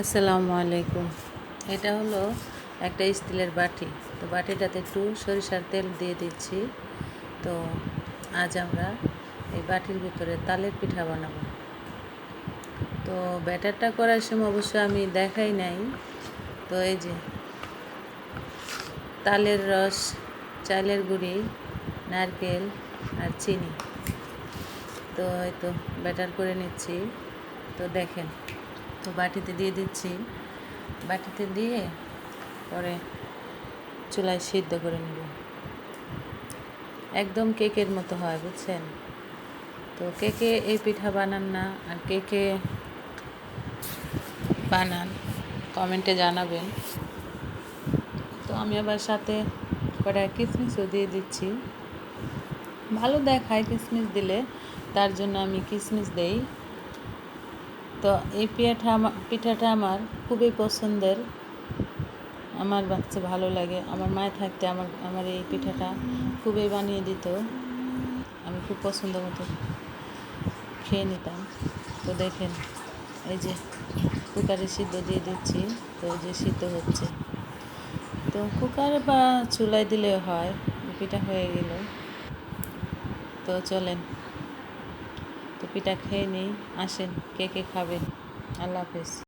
আসসালামু আলাইকুম। এটা হলো একটা স্টিলের বাটি। তো বাটিটাতে একটু সরিষার তেল দিয়ে দিচ্ছি। তো আজ আমরা এই বাটির ভিতরে তালের পিঠা বানাবো। তো ব্যাটারটা করার সময় অবশ্য আমি দেখাই নাই। তো এই যে তালের রস, চালের গুঁড়ি, নারকেল আর চিনি। তো এই তো ব্যাটার করে নিচ্ছি। তো দেখেন, তো বাটিতে দিয়ে দিচ্ছি। বাটিতে দিয়ে পরে চুলায় সিদ্ধ করে নেব। একদম কেকের মতো হয়, বুঝছেন? তো কেকে এই পিঠা বানান না, আর কেকে বানান কমেন্টে জানাবেন। তো আমি আবার সাথে কটা কিশমিশও দিয়ে দিচ্ছি। ভালো দেখায় কিশমিশ দিলে, তার জন্য আমি কিশমিশ দেই। তো এই পিঠাটা আমার খুবই পছন্দের। আমার বাচ্চা ভালো লাগে। আমার মায়ের থাকতে আমার এই পিঠাটা খুবই বানিয়ে দিত। আমি খুব পছন্দ মতো খেয়ে নিতাম। তো দেখেন, এই যে কুকারে সিদ্ধ দিয়ে দিচ্ছি। তো যে সিদ্ধ হচ্ছে, তো কুকার বা চুলায় দিলেও হয়। পিঠা হয়ে গেল। তো চলেন, তো পিঠা খেয়ে নিই। আসেন, কে কে খাবেন। আল্লাহ হাফেজ।